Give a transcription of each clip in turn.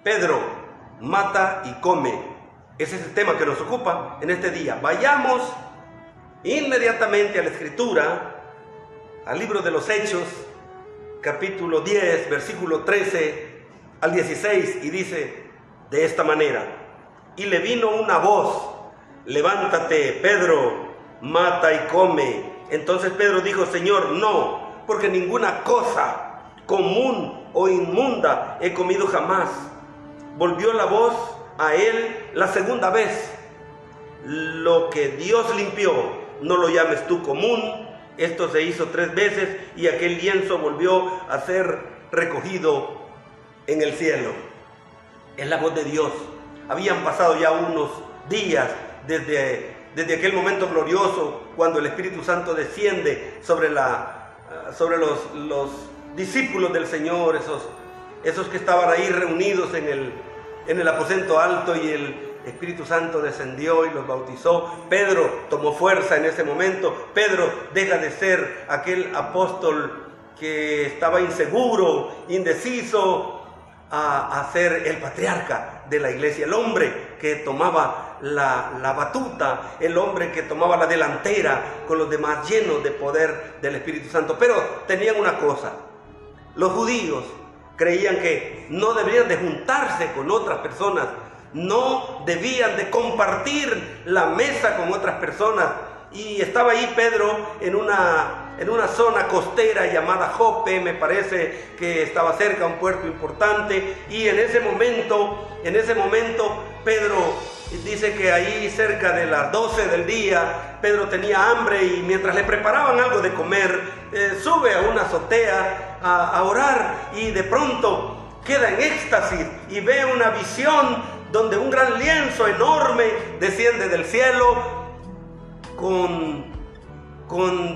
Pedro, mata y come. Ese es el tema que nos ocupa en este día. Vayamos inmediatamente a la Escritura, al libro de los Hechos, capítulo 10, versículo 13 al 16, y dice de esta manera: y le vino una voz: levántate, Pedro, mata y come. Entonces Pedro dijo: Señor, no, porque ninguna cosa común o inmunda he comido jamás. Volvió la voz a él la segunda vez: lo que Dios limpió, no lo llames tú común. Esto se hizo 3 veces y aquel lienzo volvió a ser recogido en el cielo. Es la voz de Dios. Habían pasado ya unos días desde aquel momento glorioso cuando el Espíritu Santo desciende sobre los discípulos del Señor, esos que estaban ahí reunidos en el aposento alto, y el Espíritu Santo descendió y los bautizó. Pedro tomó fuerza en ese momento. Pedro deja de ser aquel apóstol que estaba inseguro, indeciso, a ser el patriarca de la iglesia, el hombre que tomaba la batuta, el hombre que tomaba la delantera con los demás, llenos de poder del Espíritu Santo. Pero tenían una cosa: los judíos creían que no deberían de juntarse con otras personas, no debían de compartir la mesa con otras personas. Y estaba ahí Pedro en una zona costera llamada Jope, me parece que estaba cerca, un puerto importante. Y en ese momento Pedro dice que ahí cerca de las 12 del día Pedro tenía hambre, y mientras le preparaban algo de comer, sube a una azotea a orar, y de pronto queda en éxtasis y ve una visión donde un gran lienzo enorme desciende del cielo con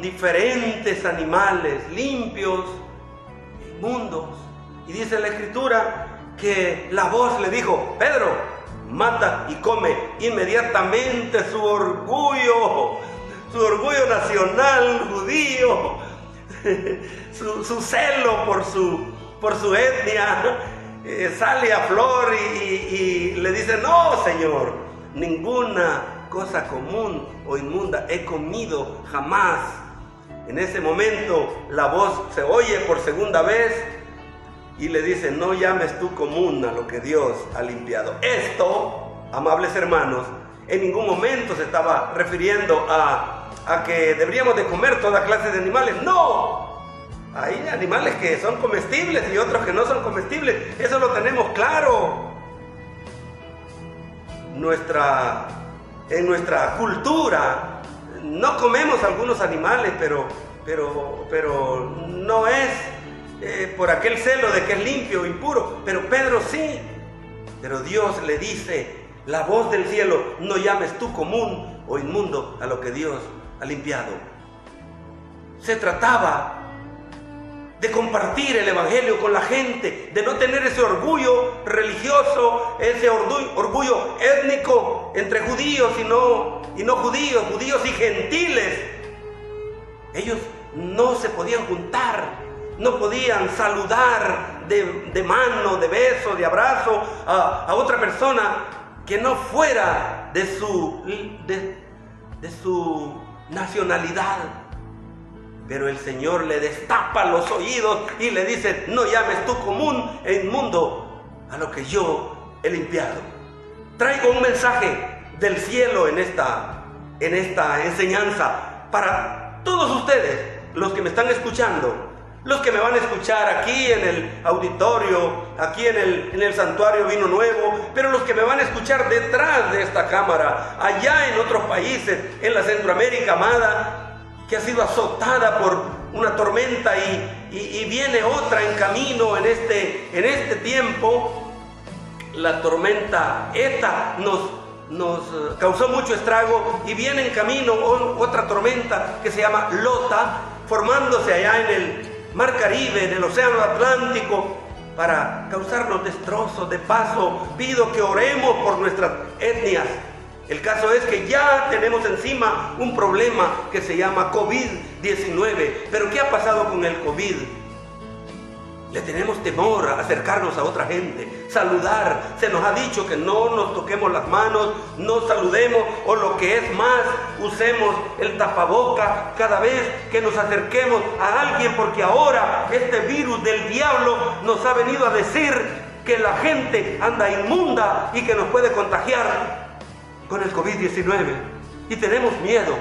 diferentes animales limpios, inmundos. Y dice la Escritura que la voz le dijo: Pedro, mata y come. Inmediatamente su orgullo nacional judío, su celo por su etnia, sale a flor y le dice: no, Señor, ninguna cosa común o inmunda he comido jamás. En ese momento la voz se oye por segunda vez y le dice: no llames tú común a lo que Dios ha limpiado. Esto, amables hermanos, en ningún momento se estaba refiriendo a que deberíamos de comer toda clase de animales. No, hay animales que son comestibles y otros que no son comestibles. Eso lo tenemos claro. En nuestra cultura no comemos algunos animales, pero no es por aquel celo de que es limpio o impuro. Pero Pedro sí. Pero Dios le dice, la voz del cielo: no llames tú común o inmundo a lo que Dios ha limpiado. Se trataba de compartir el evangelio con la gente, de no tener ese orgullo religioso, ese orgullo étnico entre judíos y no judíos, judíos y gentiles. Ellos no se podían juntar, no podían saludar de mano, de beso, de abrazo a otra persona que no fuera de su nacionalidad. Pero el Señor le destapa los oídos y le dice: no llames tú común e inmundo a lo que yo he limpiado. Traigo un mensaje del cielo en esta enseñanza para todos ustedes, los que me están escuchando, los que me van a escuchar aquí en el auditorio, aquí en el santuario Vino Nuevo, pero los que me van a escuchar detrás de esta cámara, allá en otros países, en la Centroamérica amada, que ha sido azotada por una tormenta y viene otra en camino en este tiempo. La tormenta ETA nos causó mucho estrago, y viene en camino otra tormenta que se llama Lota, formándose allá en el Mar Caribe, en el Océano Atlántico, para causarnos destrozos. De paso, pido que oremos por nuestras etnias. El caso es que ya tenemos encima un problema que se llama COVID-19. Pero ¿qué ha pasado con el COVID? Le tenemos temor a acercarnos a otra gente, saludar. Se nos ha dicho que no nos toquemos las manos, no saludemos, o lo que es más, usemos el tapaboca cada vez que nos acerquemos a alguien, porque ahora este virus del diablo nos ha venido a decir que la gente anda inmunda y que nos puede contagiar con el COVID-19. Y tenemos miedo.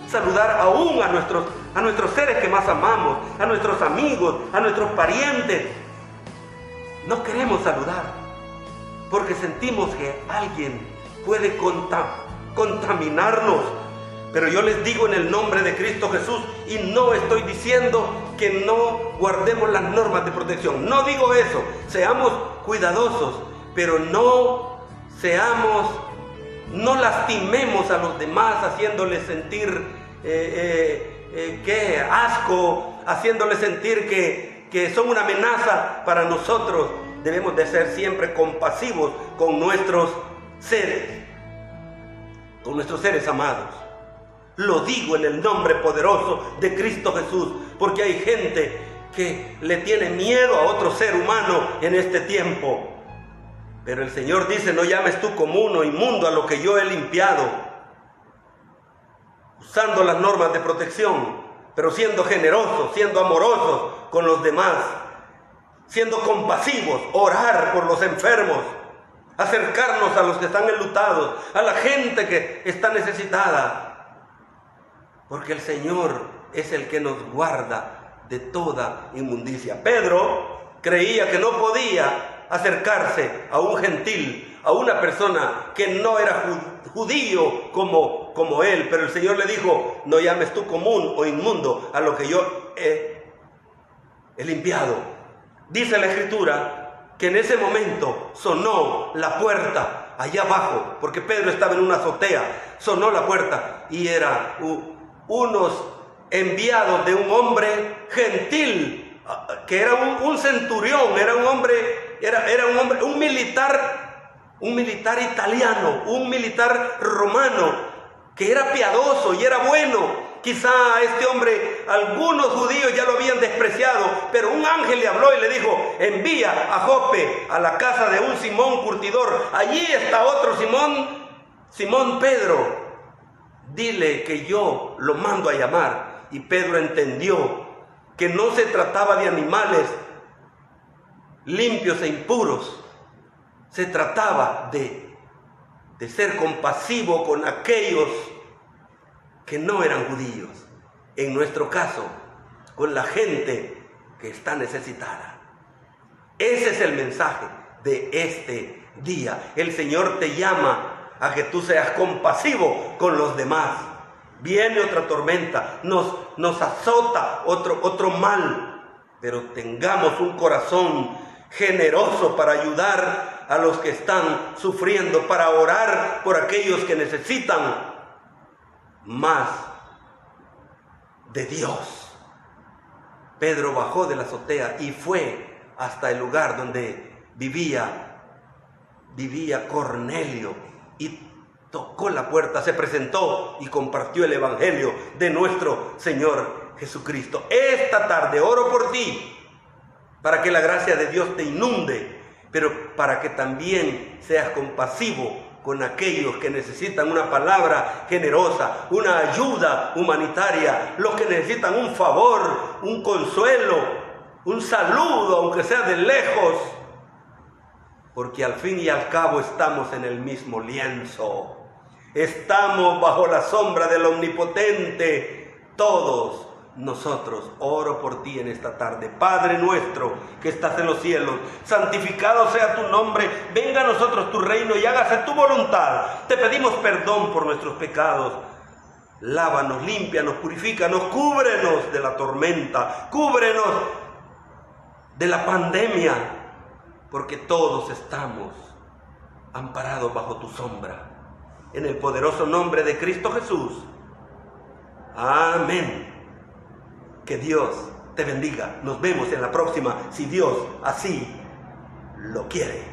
Saludar aún a nuestros seres que más amamos, a nuestros amigos, a nuestros parientes. No queremos saludar porque sentimos que alguien puede contaminarnos. Pero yo les digo en el nombre de Cristo Jesús, y no estoy diciendo que no guardemos las normas de protección. No digo eso. Seamos cuidadosos, pero no lastimemos a los demás haciéndoles sentir qué asco, haciéndoles sentir que son una amenaza para nosotros. Debemos de ser siempre compasivos con nuestros seres amados. Lo digo en el nombre poderoso de Cristo Jesús, porque hay gente que le tiene miedo a otro ser humano en este tiempo. Pero el Señor dice: no llames tú común o inmundo a lo que yo he limpiado. Usando las normas de protección, pero siendo generosos, siendo amorosos con los demás, siendo compasivos, orar por los enfermos, acercarnos a los que están enlutados, a la gente que está necesitada, porque el Señor es el que nos guarda de toda inmundicia. Pedro creía que no podía acercarse a un gentil, a una persona que no era judío como él, pero el Señor le dijo: no llames tú común o inmundo a lo que yo he limpiado. Dice la Escritura que en ese momento sonó la puerta allá abajo, porque Pedro estaba en una azotea. Sonó la puerta y era unos enviados de un hombre gentil, que era un centurión, era un hombre, un militar italiano, un militar romano, que era piadoso y era bueno. Quizá a este hombre algunos judíos ya lo habían despreciado, pero un ángel le habló y le dijo: envía a Jope, a la casa de un Simón curtidor. Allí está otro Simón Pedro. Dile que yo lo mando a llamar. Y Pedro entendió que no se trataba de animales limpios e impuros. Se trataba de ser compasivo con aquellos que no eran judíos. En nuestro caso, con la gente que está necesitada. Ese es el mensaje de este día. El Señor te llama a que tú seas compasivo con los demás. Viene otra tormenta, nos azota otro mal, pero tengamos un corazón generoso para ayudar a los que están sufriendo, para orar por aquellos que necesitan más de Dios. Pedro bajó de la azotea y fue hasta el lugar donde vivía Cornelio, y tocó la puerta, se presentó y compartió el evangelio de nuestro Señor Jesucristo. Esta tarde oro por ti, para que la gracia de Dios te inunde, pero para que también seas compasivo con aquellos que necesitan una palabra generosa, una ayuda humanitaria, los que necesitan un favor, un consuelo, un saludo, aunque sea de lejos, porque al fin y al cabo estamos en el mismo lienzo, estamos bajo la sombra del Omnipotente, todos nosotros. Oro por ti en esta tarde. Padre nuestro que estás en los cielos, santificado sea tu nombre, venga a nosotros tu reino y hágase tu voluntad. Te pedimos perdón por nuestros pecados. Lávanos, límpianos, purifícanos, cúbrenos de la tormenta, cúbrenos de la pandemia, porque todos estamos amparados bajo tu sombra. En el poderoso nombre de Cristo Jesús. Amén. Que Dios te bendiga. Nos vemos en la próxima, si Dios así lo quiere.